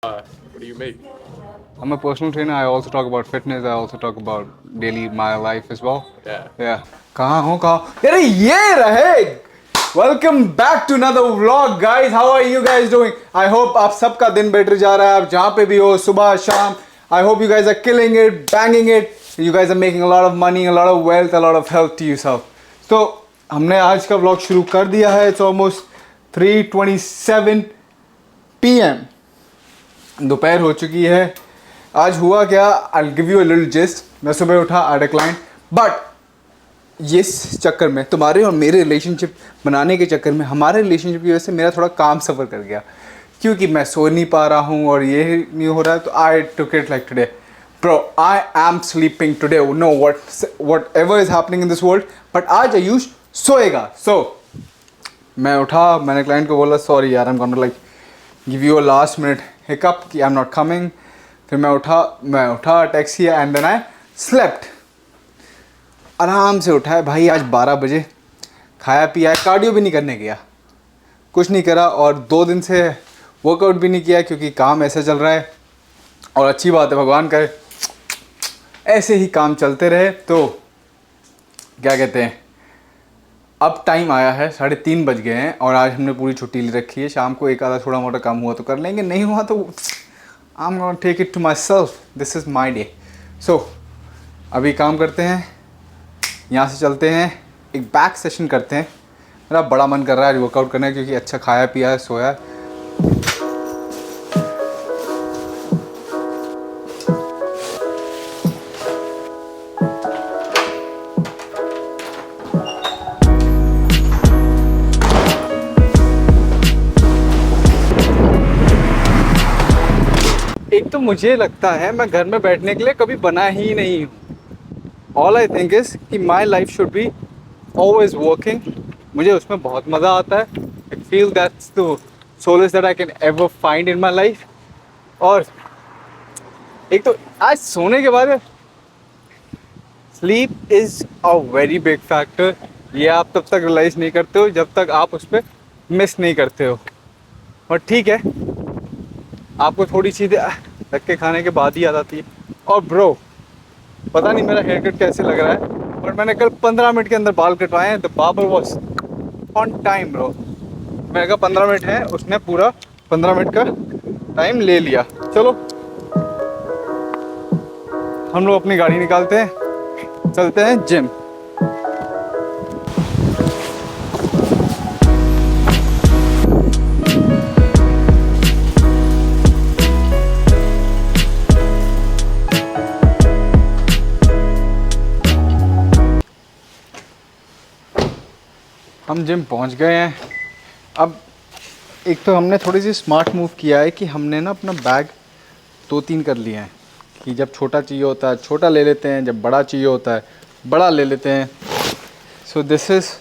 What do you make? I'm a personal trainer. I also talk about fitness. I also talk about daily my life as well. Yeah. Yeah. कहाँ हो कहाँ? अरे ये रहे. Welcome back to another vlog, guys. How are you guys doing? I hope आप सबका दिन better जा रहा है. आप जहाँ पे भी हो, सुबह शाम. I hope you guys are killing it, banging it. You guys are making a lot of money, a lot of wealth, a lot of health to yourself. So हमने आज का vlog शुरू कर दिया है. It's almost 3:27 p.m. दोपहर हो चुकी है. आज हुआ क्या, I give you a little gist. मैं सुबह उठा, आई डिक्लाइन, बट इस चक्कर में, तुम्हारे और मेरे रिलेशनशिप बनाने के चक्कर में, हमारे रिलेशनशिप की वजह से मेरा थोड़ा काम सफ़र कर गया, क्योंकि मैं सो नहीं पा रहा हूँ और ये नहीं हो रहा है. तो I took it like today, bro I am sleeping today, no whatever is happening in this world, but आज आयुष सोएगा. सो मैं उठा, मैंने क्लाइंट को बोला सॉरी यार, I am gonna like give you a last minute hiccup कि I am not coming. फिर मैं उठा taxi and then I slept. आराम से उठा है भाई. आज 12 बजे खाया पिया है, कार्डियो भी नहीं करने गया, कुछ नहीं करा, और 2 दिन से वर्कआउट भी नहीं किया क्योंकि काम ऐसा चल रहा है. और अच्छी बात है, भगवान करे ऐसे ही काम चलते रहे. तो क्या कहते हैं, अब टाइम आया है, 3:30 बज गए हैं और आज हमने पूरी छुट्टी ले रखी है. शाम को एक आधा थोड़ा मोटा काम हुआ तो कर लेंगे, नहीं हुआ तो I am gonna take it to myself. This is my day. So अभी काम करते हैं, यहाँ से चलते हैं, एक बैक सेशन करते हैं. मेरा बड़ा मन कर रहा है आज वर्कआउट करने का, क्योंकि अच्छा खाया पिया है, सोया है. एक तो मुझे लगता है मैं घर में बैठने के लिए कभी बना ही नहीं हूँ. ऑल आई थिंक इज़ कि my life should be always working. मुझे उसमें बहुत मज़ा आता है. I feel that's the solace that I can ever find in my life. और एक तो आज सोने के बाद sleep is a very big factor. ये आप तब तक रियलाइज़ नहीं करते हो जब तक आप उस पर मिस नहीं करते हो. और ठीक है, आपको थोड़ी चीज़ें धक्के खाने के बाद ही याद आती है. और ब्रो पता नहीं मेरा हेयर कट कैसे लग रहा है, पर मैंने कल 15 मिनट के अंदर बाल कटवाए हैं. The barber was on time bro. मैंने कहा 15 मिनट है, उसने पूरा 15 मिनट का टाइम ले लिया. चलो हम लोग अपनी गाड़ी निकालते हैं, चलते हैं जिम. हम जिम पहुंच गए हैं. अब एक तो हमने थोड़ी सी स्मार्ट मूव किया है कि हमने ना अपना बैग 2-3 कर लिया है, कि जब छोटा चाहिए होता है छोटा ले लेते हैं, जब बड़ा चाहिए होता है बड़ा ले लेते हैं. So this is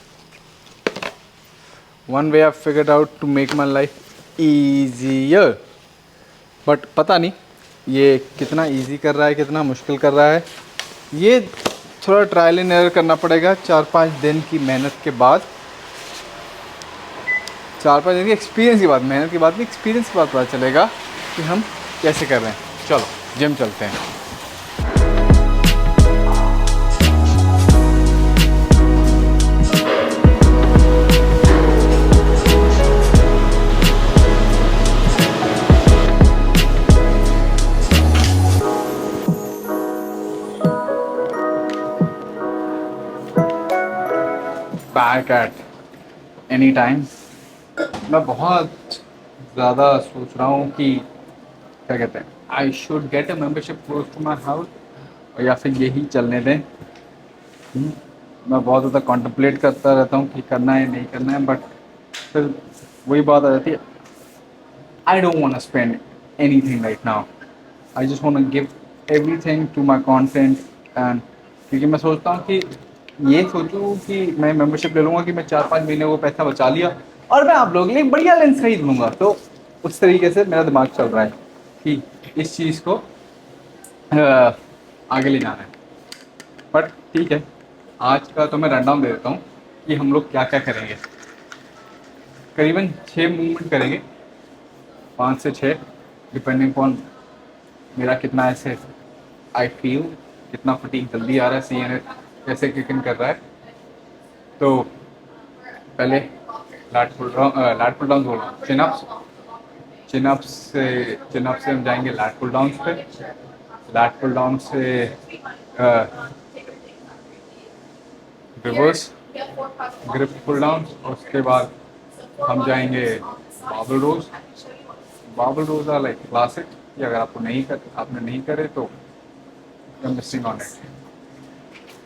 one way I figured out to make my life easier. But पता नहीं ये कितना ईजी कर रहा है, कितना मुश्किल कर रहा है. ये थोड़ा ट्रायल एंड एरर करना पड़ेगा. 4-5 दिन की मेहनत के बाद, 4-5 दिन की एक्सपीरियंस की बात, मेहनत की बात नहीं, एक्सपीरियंस की बात पता चलेगा कि हम कैसे कर रहे हैं. चलो जिम चलते हैं. Back at any time. मैं बहुत ज़्यादा सोच रहा हूँ कि क्या कहते हैं, I should get a membership close to my house, या फिर यही चलने दें. मैं बहुत ज़्यादा कॉन्टम्पलेट करता रहता हूँ कि करना है नहीं करना है, बट फिर वही बात आ जाती है. I don't want to spend anything right now. I just want to give everything to my content. And क्योंकि मैं सोचता हूँ कि ये सोचूँ कि मैं मेम्बरशिप ले लूँगा कि मैं 4-5 महीने वो पैसा बचा लिया और मैं आप लोगों के लिए एक बढ़िया लेंस खरीद लूँगा. तो उस तरीके से मेरा दिमाग चल रहा है कि इस चीज़ को आगे ले जाना है. बट ठीक है, आज का तो मैं रनडाउन दे देता हूँ कि हम लोग क्या क्या करेंगे. करीबन 6 मूवमेंट करेंगे, 5 से 6, डिपेंडिंग ऑन मेरा कितना ऐसे आई फील, कितना फटीक जल्दी आ रहा है, सी एन कैसे किक इन कर रहा है। तो पहले लैट पुल डाउन बोल रहा हूँ, चिनअप से हम जाएंगे लैट पुल डाउन पे, लैट पुल डाउन से रिवर्स ग्रिप पुल डाउन, और उसके बाद हम जाएंगे बाबल रोज। बाबल रोज आर लाइक क्लासिक, अगर आपने नहीं करे तो मिसिंग ऑन इट।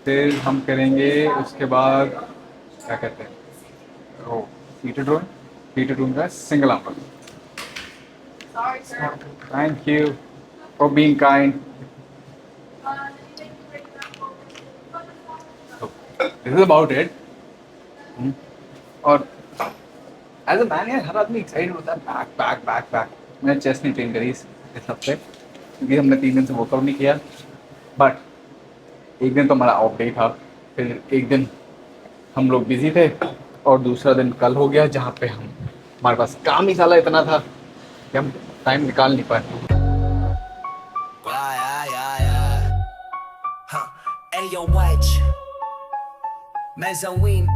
फिर हम करेंगे उसके बाद क्या कहते हैं वो हीटेड ड्रोन का single arm. Thank you for being kind. This is about it. और एज अ मैन यार हर आदमी एक्साइटेड होता है, बैक। मैंने चेस्ट नहीं ट्रेन करी इस हफ्ते क्योंकि हमने 3 दिन से वर्कआउट नहीं किया, बट एक दिन तो हमारा ऑफ डे था, फिर एक दिन हम लोग बिजी थे, और दूसरा दिन कल हो गया जहाँ पे हमारे पास काम ही साला इतना था कि हम टाइम निकाल नहीं पाए। Mezzanine,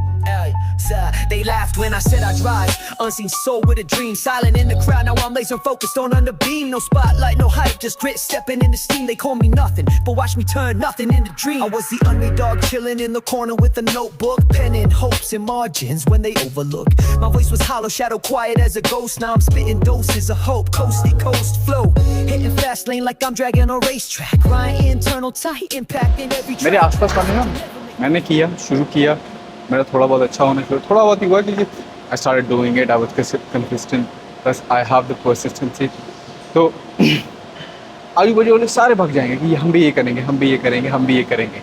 sir. They laughed when I said I drive. Unseen soul with a dream, silent in the crowd. Now I'm laser focused on under beam. No spotlight, no hype, just grit stepping in the steam. They call me nothing, but watch me turn nothing into dream. I was the underdog chilling in the corner with a notebook, penning hopes and margins when they overlook. My voice was hollow, shadow quiet as a ghost. Now I'm spitting doses of hope, coast to coast flow, hitting fast lane like I'm dragging a racetrack. Grind internal tight, impacting every track. मेरे आसपास वाले ना मैंने शुरू किया, मेरा थोड़ा बहुत अच्छा होना शुरू, थोड़ा बहुत ही हुआ क्योंकि I started doing it, I was consistent, plus I have the persistency. तो आजू बाजू वाले सारे भाग जाएंगे कि हम भी ये करेंगे, हम भी ये करेंगे, हम भी ये करेंगे।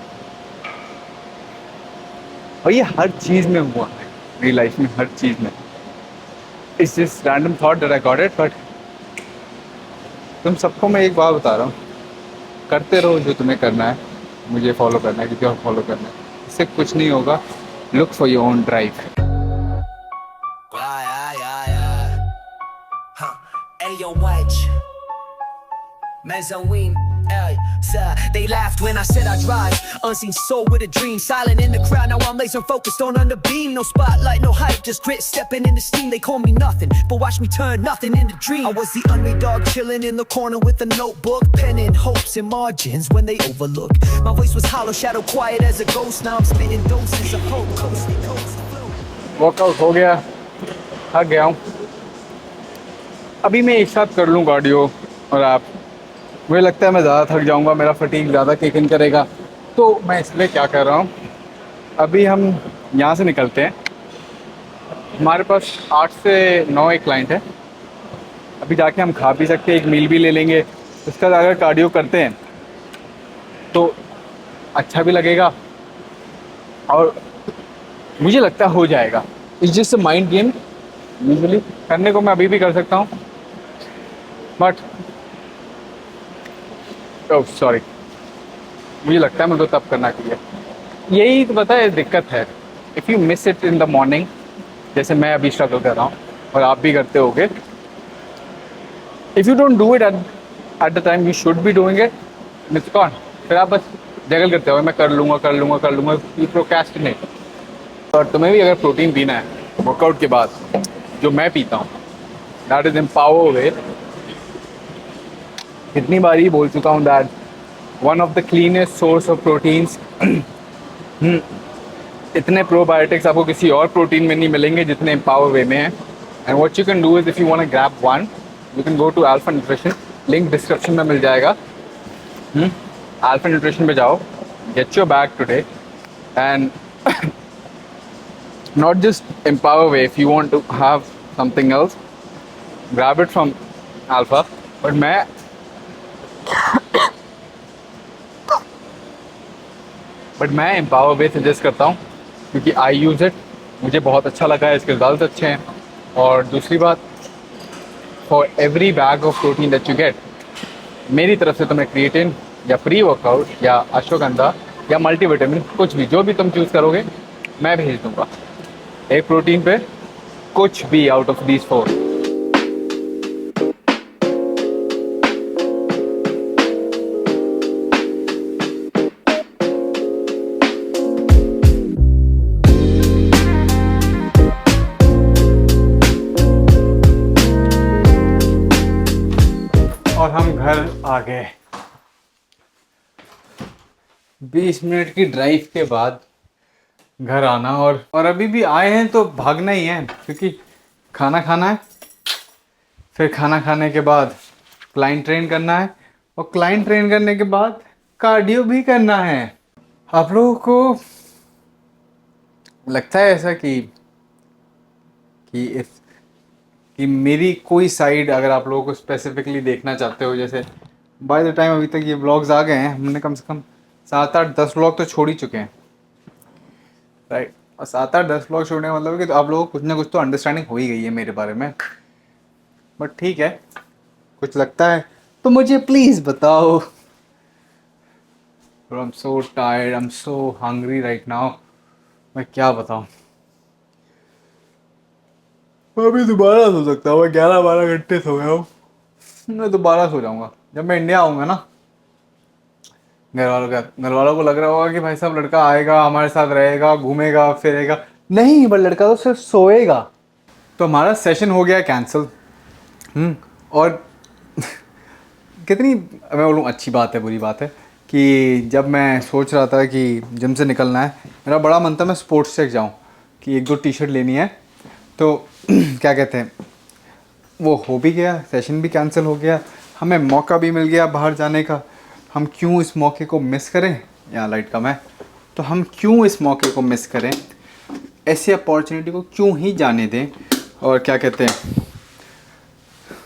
और ये हर चीज़ में हुआ है, मेरी लाइफ में हर चीज़ में। It's just random thought that I got it. But तुम सबको मैं एक बात बता रहा हूँ, करते रहो जो तुम्हें करना है, मुझे फॉलो करना है क्योंकि और फॉलो करना है, इससे कुछ नहीं होगा। Look for your own drive. Mezzanine, sir. They laughed when I said I drive. Unseen soul with a dream, silent in the crowd. Now I'm laser focused on under beam. No spotlight, no hype, just grit stepping in the steam. They call me nothing, but watch me turn nothing into dream. I was the underdog chilling in the corner with a notebook, penning hopes and margins when they overlook. My voice was hollow, shadow quiet as a ghost. Now I'm spitting doses of hope, coast to coast flow. Workout हो गया, थक गया हूँ। अभी मैं एक साथ कर लूँ कार्डियो और आप, मुझे लगता है मैं ज़्यादा थक जाऊंगा, मेरा फटीक ज़्यादा किक इन करेगा, तो मैं इसलिए क्या कर रहा हूँ, अभी हम यहाँ से निकलते हैं। हमारे पास 8 से 9 एक क्लाइंट है, अभी जाके हम खा पी सकते हैं, एक मील भी ले लेंगे। उसके बाद अगर कार्डियो करते हैं तो अच्छा भी लगेगा, और मुझे लगता है हो जाएगा। It's just a mind game, usually करने को मैं अभी भी कर सकता हूँ, बट ओह सॉरी, मुझे लगता है मुझे तब करना चाहिए। यही तो पता है दिक्कत है, if you miss it in the morning, जैसे मैं अभी स्ट्रगल कर रहा हूँ और आप भी करते होगे, if you don't do it at the time you should be doing it, miss कॉन, फिर आप बस जगल करते हो, मैं कर लूँगा, यू प्रोक्रेस्टिनेट। और तुम्हें भी अगर प्रोटीन पीना है वर्कआउट के बाद, जो मैं पीता हूँ, दैट इज एम्पावर वे। कितनी बार ही बोल चुका हूँ that one of the cleanest source of proteins. इतने प्रोबायोटिक्स आपको किसी और प्रोटीन में नहीं मिलेंगे जितने एम्पावर वे में हैं। And what you can do is, if you want to grab one, you can go to Alpha Nutrition, link description में मिल जाएगा। अल्फा न्यूट्रिशन में जाओ, get your bag today, and not just empower way, if you want to have something else, grab it from alpha, but मैं empower way suggest करता हूँ क्योंकि I use it, मुझे बहुत अच्छा लगा है, इसके रिजल्ट अच्छे हैं। और दूसरी बात, for every bag of protein that you get, मेरी तरफ से तुम्हें क्रिएटिन या प्री वर्कआउट या अश्वगंधा या मल्टीविटामिन, कुछ भी जो भी तुम चूज़ करोगे मैं भेज दूँगा। एक प्रोटीन पे कुछ भी आउट ऑफ दीज 4। और हम घर आ गए। 20 मिनट की ड्राइव के बाद घर आना, और अभी भी आए हैं तो भागना ही है, क्योंकि खाना खाना है, फिर खाना खाने के बाद क्लाइंट ट्रेन करना है, और क्लाइंट ट्रेन करने के बाद कार्डियो भी करना है। आप लोगों को लगता है ऐसा कि मेरी कोई साइड अगर आप लोगों को स्पेसिफिकली देखना चाहते हो, जैसे बाय द टाइम अभी तक ये व्लॉग्स आ गए हैं, हमने कम से कम 7-8-10 व्लॉग तो छोड़ ही चुके हैं, राइट। और 7-8-10 व्लॉग छोड़ने का मतलब है कि तो आप लोगों को कुछ ना कुछ तो अंडरस्टैंडिंग हो ही गई है मेरे बारे में, बट ठीक है, कुछ लगता है तो मुझे प्लीज़ बताओ। I am so tired, I am so hungry right now, मैं क्या बताऊँ। अभी दोबारा सो सकता हूँ, मैं 11-12 घंटे सो गया हूँ, मैं दोबारा सो जाऊँगा जब मैं इंडिया आऊँगा ना। घर वालों को लग रहा होगा कि भाई साहब लड़का आएगा, हमारे साथ रहेगा, घूमेगा फिरेगा, नहीं, बट लड़का तो सिर्फ सोएगा। तो हमारा सेशन हो गया कैंसिल। और कितनी, मैं बोलूँ अच्छी बात है बुरी बात है, कि जब मैं सोच रहा था कि जिम से निकलना है, मेरा बड़ा मन था मैं स्पोर्ट्स टेक जाऊँ, कि 1-2 टी शर्ट लेनी है, तो क्या कहते हैं, वो हो भी गया, सेशन भी कैंसिल हो गया, हमें मौका भी मिल गया बाहर जाने का। हम क्यों इस मौके को मिस करें, यहाँ लाइट कम है, तो हम क्यों इस मौके को मिस करें, ऐसी अपॉर्चुनिटी को क्यों ही जाने दें। और क्या कहते हैं,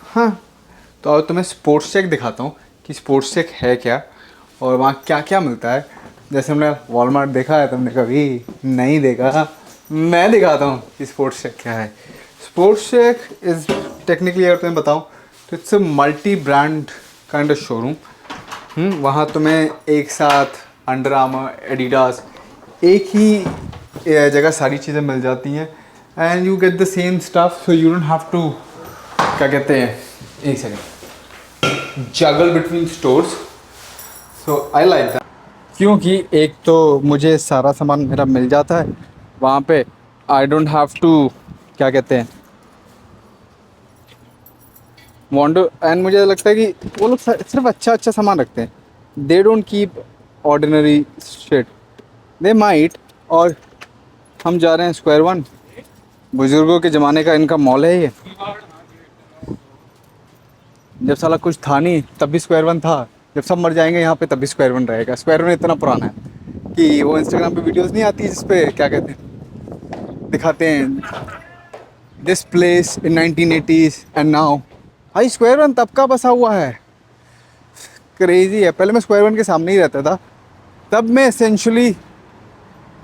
हाँ, तो अब तुम्हें स्पोर्ट्स चेक दिखाता हूँ कि स्पोर्ट्स चेक है क्या और वहाँ क्या क्या मिलता है। जैसे हमने वॉलमार्ट देखा है, तुमने कभी नहीं देखा, मैं दिखाता हूँ कि स्पोर्ट्स चेक क्या है। स्पोर्ट्स चेक इज़ टेक्निकली, अगर तुम्हें बताऊँ तो it's a multi brand kind of showroom. वहाँ तुम्हें एक साथ अंडर आर्मर, एडिडास, एक ही जगह सारी चीज़ें मिल जाती हैं, and you get the same stuff, so you don't have to, क्या कहते हैं, एक second, juggle between stores. So I like that, क्योंकि एक तो मुझे सारा सामान मेरा मिल जाता है वहाँ पे, आई डोंट हैव टू, क्या कहते हैं, वांट टू, एंड मुझे लगता है कि वो लोग सिर्फ अच्छा सामान रखते हैं, they don't keep ordinary shit, they might. और हम जा रहे हैं स्क्वायर वन, बुजुर्गों के ज़माने का इनका मॉल है ये, जब साला कुछ था नहीं तब भी स्क्वायर वन था, जब सब मर जाएंगे यहाँ पे तब भी स्क्वायर वन रहेगा। स्क्वायर वन इतना पुराना है कि वो इंस्टाग्राम पे वीडियोस नहीं आती जिसपे क्या कहते हैं, दिखाते हैं this place in 1980s and now. भाई स्क्वायर वन तब का बसा हुआ है, क्रेजी है। पहले मैं स्क्वायर वन के सामने ही रहता था, तब मैं एसेंशली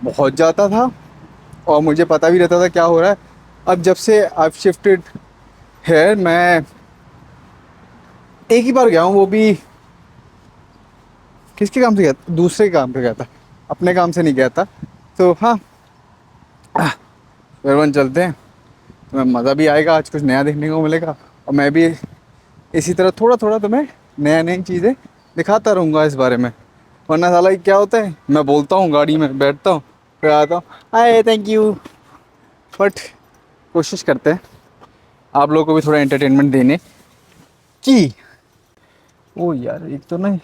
बहुत जाता था और मुझे पता भी रहता था क्या हो रहा है। अब जब से आई शिफ्टेड है, मैं एक ही बार गया हूँ, वो भी किसके काम से गया था, दूसरे काम पे गया था, अपने काम से नहीं गया था। तो हाँ, स्क्वायर वन चलते हैं, तुम्हें मज़ा भी आएगा, आज कुछ नया देखने को मिलेगा, और मैं भी इसी तरह थोड़ा थोड़ा तुम्हें नया नई चीज़ें दिखाता रहूँगा इस बारे में। वरना साला क्या होता है, मैं बोलता हूँ गाड़ी में बैठता हूँ, फिर आता हूँ हाय थैंक यू, बट कोशिश करते हैं आप लोगों को भी थोड़ा एंटरटेनमेंट देने की। ओ यार, एक तो नहीं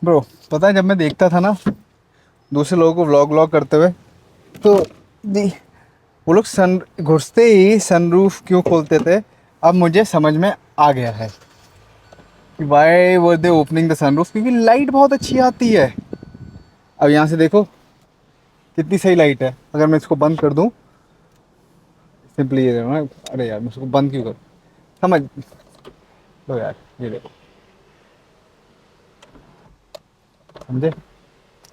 ब्रो, पता है जब मैं देखता था ना दूसरे लोगों को व्लॉग करते हुए, तो वो लोग सन घुसते ही सनरूफ क्यों खोलते थे, अब मुझे समझ में आ गया है कि why were they opening the sunroof, क्योंकि लाइट बहुत अच्छी आती है। अब यहाँ से देखो कितनी सही लाइट है, अगर मैं इसको बंद कर दूँ, सिंपली ये देखो ना, अरे यार मैं इसको बंद क्यों करूँ, समझ लो यार, ये देखो, समझे,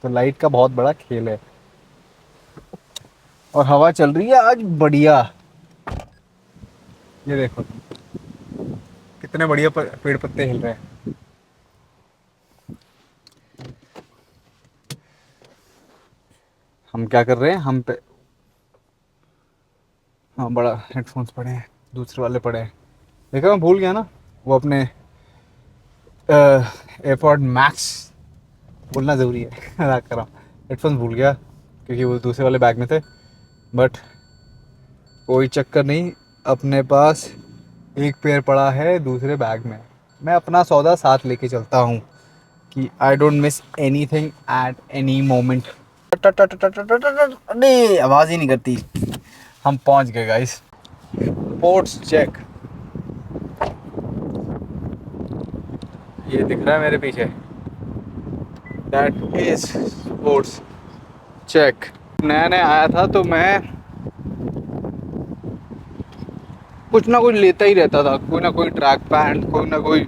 तो लाइट का बहुत बड़ा खेल है। और हवा चल रही है आज बढ़िया, ये देखो कितने बढ़िया पेड़ पत्ते हिल रहे हैं। हम क्या कर रहे हैं, हम पे, हाँ, बड़ा हेडफोन्स पड़े हैं, दूसरे वाले पड़े हैं, देखा मैं भूल गया ना, वो अपने एयरपॉड मैक्स बोलना ज़रूरी है मजाक कर रहा हूँ, हेडफोन्स भूल गया क्योंकि वो दूसरे वाले बैग में थे, बट कोई चक्कर नहीं, अपने पास एक पेयर पड़ा है दूसरे बैग में, मैं अपना सौदा साथ लेके चलता हूँ कि I don't miss any thing at any moment. नहीं, आवाज़ ही नहीं करती। हम पहुँच गए गाइस। स्पोर्ट्स चेक, ये दिख रहा है मेरे पीछे, दैट इज स्पोर्ट्स चेक। नया नया आया था तो मैं कुछ ना कुछ लेता ही रहता था, कोई ना कोई ट्रैक पैंट, कोई ना कोई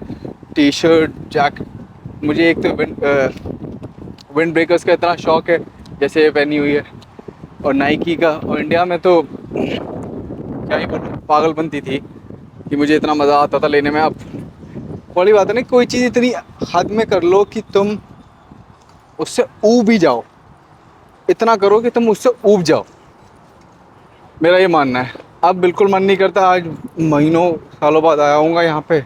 टी शर्ट, जैकेट। मुझे एक तो विंड ब्रेकर्स का इतना शौक है, जैसे ये पहनी हुई है, और नाइकी का। और इंडिया में तो क्या ही बोलूं, पागलपंती थी कि मुझे इतना मज़ा आता था लेने में। अब बड़ी बात है ना, कोई चीज़ इतनी हद में कर लो कि तुम उससे ऊब ही जाओ, इतना करो कि तुम उससे ऊब जाओ, मेरा ये मानना है। अब बिल्कुल मन नहीं करता, आज महीनों सालों बाद आया हूँगा यहाँ पे।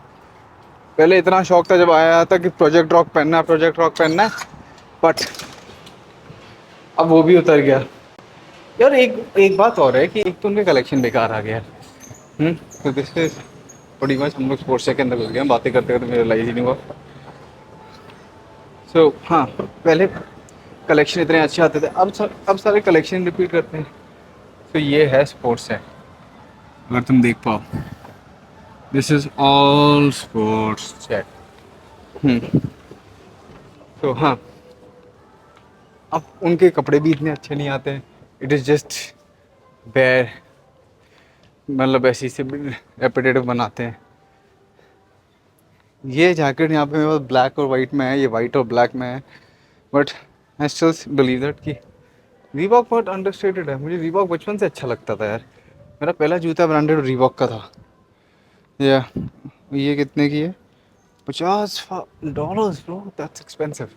पहले इतना शौक था जब आया था कि प्रोजेक्ट रॉक पहनना है, प्रोजेक्ट रॉक पहनना है, बट अब वो भी उतर गया। यार एक एक बात और है कि एक तो उनके कलेक्शन बेकार आ गया। तो दिस इज बड़ी मच, हम लोग स्पोर्ट्स के अंदर घुस गए, बातें करते करते मेरा रियलाइज ही नहीं हुआ। सो हाँ, पहले कलेक्शन इतने अच्छे आते थे, अब सारे कलेक्शन रिपीट करते हैं। तो ये है स्पोर्ट्स है, अगर तुम देख पाओ, this is all sports check. तो हाँ, अब उनके कपड़े भी इतने अच्छे नहीं आते हैं, इट इज़ जस्ट बेयर, मतलब ऐसी से रेपिटेटिव बनाते हैं। ये जैकेट यहाँ पे मेरे पास ब्लैक और वाइट में है, ये वाइट और ब्लैक में है, but I still believe that कि रीबॉक बहुत अंडरस्टेटेड है। मुझे रीबॉक बचपन से अच्छा लगता था यार, मेरा पहला जूता ब्रांडेड रीबॉक का था। या ये कितने की है? $50 ब्रो, दैट्स एक्सपेंसिव।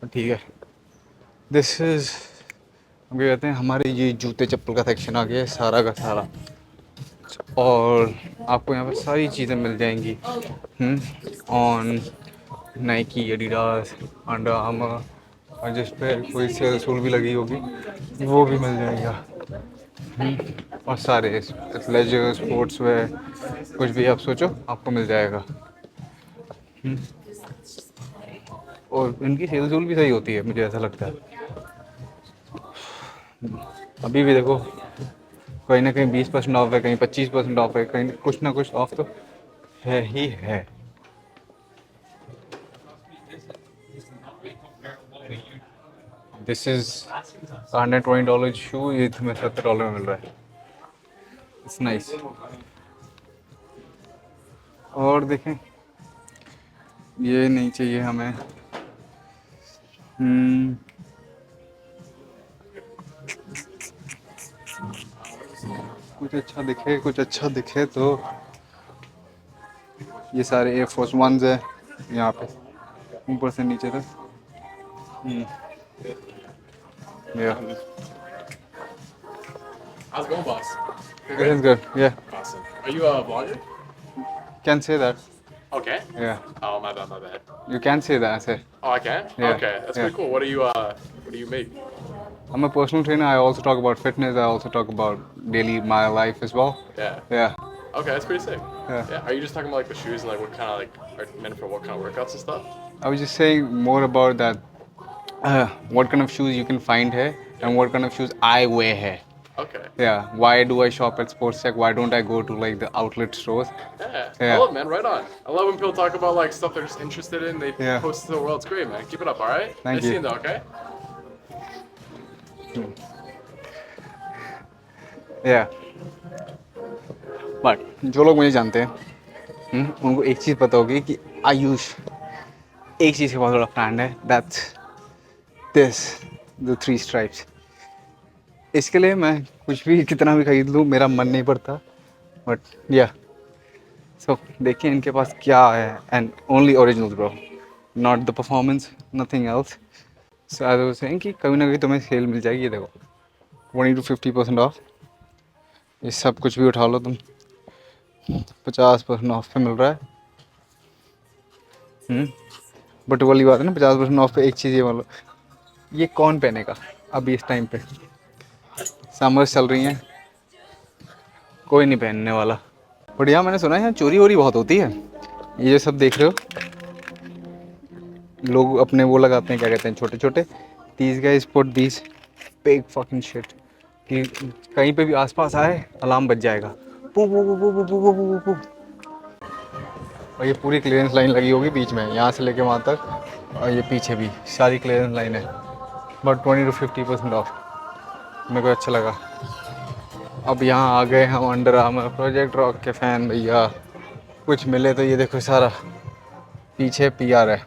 ठीक है, दिस इज, हम क्या कहते हैं, हमारे ये जूते चप्पल का सेक्शन आ गया है सारा का सारा। और आपको यहाँ पर सारी चीज़ें मिल जाएंगी on Nike, Adidas, under armour, और जिस पे कोई सेल सूल भी लगी होगी वो भी मिल जाएगा। और सारे लेजर, स्पोर्ट्स वेयर, कुछ भी आप सोचो आपको मिल जाएगा। और इनकी सेल सूल भी सही होती है, मुझे ऐसा लगता है। अभी भी देखो, कहीं ना कहीं 20% ऑफ है, कहीं 25% ऑफ है, कहीं कुछ ना कुछ ऑफ तो है ही है। दिस इज $120 शू, ये तुम्हें $70 में मिल रहा है। It's nice. और देखें, ये नहीं चाहिए हमें। कुछ अच्छा दिखे तो ये सारे एयर फोर्स वंस है यहाँ पे, ऊपर से नीचे तक। Yeah. How's it going, boss? It is good. Yeah. Awesome. Are you a vlogger? Can say that. Okay. Yeah. Oh, my bad, my bad. You can say that. I say. Oh, I can? Yeah. Okay, that's Yeah. pretty cool. What do you make? I'm a personal trainer. I also talk about fitness. I also talk about daily my life as well. Yeah. Yeah. Okay, that's pretty sick. Yeah. Are you just talking about like the shoes and like what kind of like are meant for what kind of workouts and stuff? I was just saying more about that. What kind of shoes you can find here, and what kind of shoes I wear here. Okay. Yeah. Why do I shop at Sports Tech? Why don't I go to like the outlet stores? Yeah. Yeah. I love it, man. Right on. I love when people talk about like stuff they're just interested in. They Yeah. post it to the world. It's great, man. Keep it up, all right? Thank nice you. seeing you, okay? Yeah. But जो लोग मुझे जानते हैं, उनको एक चीज़ पता होगी कि आयुष एक चीज़ का बहुत बड़ा फैन है, दैट्स दिस, द 3 स्ट्राइप्स। इसके लिए मैं कुछ भी कितना भी खरीद लूँ मेरा मन नहीं पड़ता, बट या सो देखिए इनके पास क्या है, and only original bro, not the performance, nothing else. So I was saying कि कभी ना कभी तुम्हें सेल मिल जाएगी। ये देखो 20 to 50% ऑफ, ये सब कुछ भी उठा लो तुम, 50% ऑफ पे मिल रहा है। बट वाली बात है ना, 50% ऑफ पे एक चीज़ ये मान लो, ये कौन पहनेगा अभी इस टाइम पे, समर्स चल रही हैं, कोई नहीं पहनने वाला। बट यहाँ मैंने सुना है यहाँ चोरी वोरी बहुत होती है। ये जो सब देख रहे हो, लोग अपने वो लगाते हैं, क्या कहते हैं, छोटे छोटे, these guys put these big fucking shit कि कहीं पे भी आसपास आए अलार्म बज जाएगा, पू पू पू पू पू पू पू पू। और ये पूरी क्लियरेंस लाइन लगी होगी बीच में, यहाँ से लेके वहाँ तक, और ये पीछे भी सारी क्लियरेंस लाइन है, बट 20 to 50% ऑफ। मेरे को अच्छा लगा। अब यहाँ आ गए हम अंडर आर्मर प्रोजेक्ट रॉक के फ़ैन भैया, कुछ मिले तो ये देखो सारा पीछे PR है।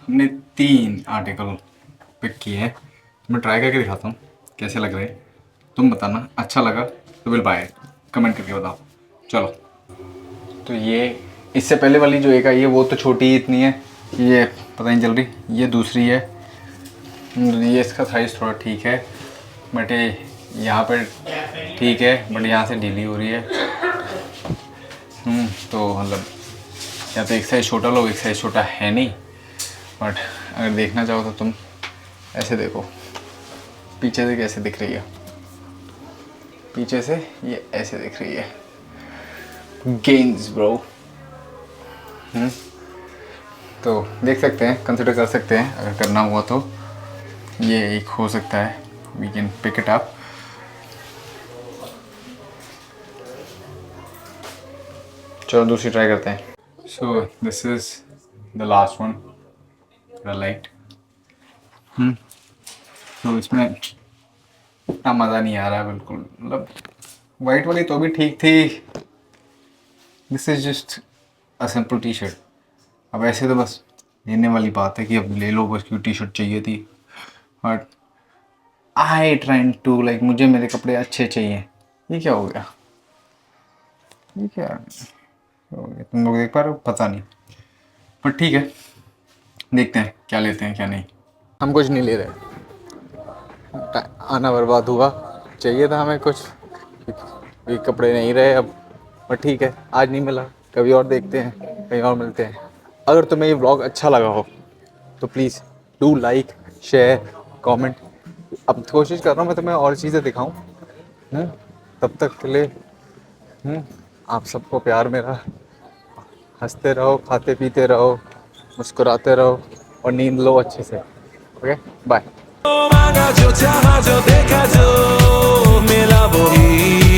हमने 3 आर्टिकल पिक किए हैं, मैं ट्राई करके दिखाता हूँ कैसे लग रहे हैं, तुम बताना अच्छा लगा तो विल बाय, कमेंट करके बताओ। चलो, तो ये इससे पहले वाली जो एक आई है वो तो छोटी ही इतनी है, ये पता नहीं चल रही, ये दूसरी है, ये इसका साइज़ थोड़ा ठीक है, बट ये यहाँ पर ठीक है, बट यहाँ से ढीली हो रही है। तो मतलब या तो एक साइज़ छोटा लो, एक साइज़ छोटा है नहीं, बट अगर देखना चाहो तो तुम ऐसे देखो पीछे से कैसे दिख रही है, पीछे से ये ऐसे दिख रही है, गेन्स ब्रो। तो देख सकते हैं, कंसिडर कर सकते हैं, अगर करना हुआ तो ये एक हो सकता है, we can pick it up. चलो दूसरी ट्राई करते हैं। So this is the last one, the light. तो इसमें इतना मज़ा नहीं आ रहा है बिल्कुल, मतलब वाइट वाली तो भी ठीक थी, this is just a simple T shirt. अब ऐसे तो बस लेने वाली बात है कि अब ले लो, बस क्यों टी शर्ट चाहिए थी, but I trying to like, मुझे मेरे कपड़े अच्छे चाहिए। ये क्या हो गया, ये क्या हो गया, तुम लोग देख पा रहे हो, पता नहीं, पर ठीक है, देखते हैं क्या लेते हैं क्या नहीं। हम कुछ नहीं ले रहे, आना बर्बाद हुआ, चाहिए था हमें कुछ, ये कपड़े नहीं रहे अब, पर ठीक है, आज नहीं मिला, कभी और देखते हैं, कहीं और मिलते हैं। अगर तुम्हें ये व्लॉग अच्छा लगा हो तो please do like, share, comment. अब कोशिश कर रहा हूँ मैं तुम्हें और चीज़ें दिखाऊं। तब तक के लिए आप सबको प्यार मेरा, हंसते रहो, खाते पीते रहो, मुस्कुराते रहो और नींद लो अच्छे से। Okay, bye.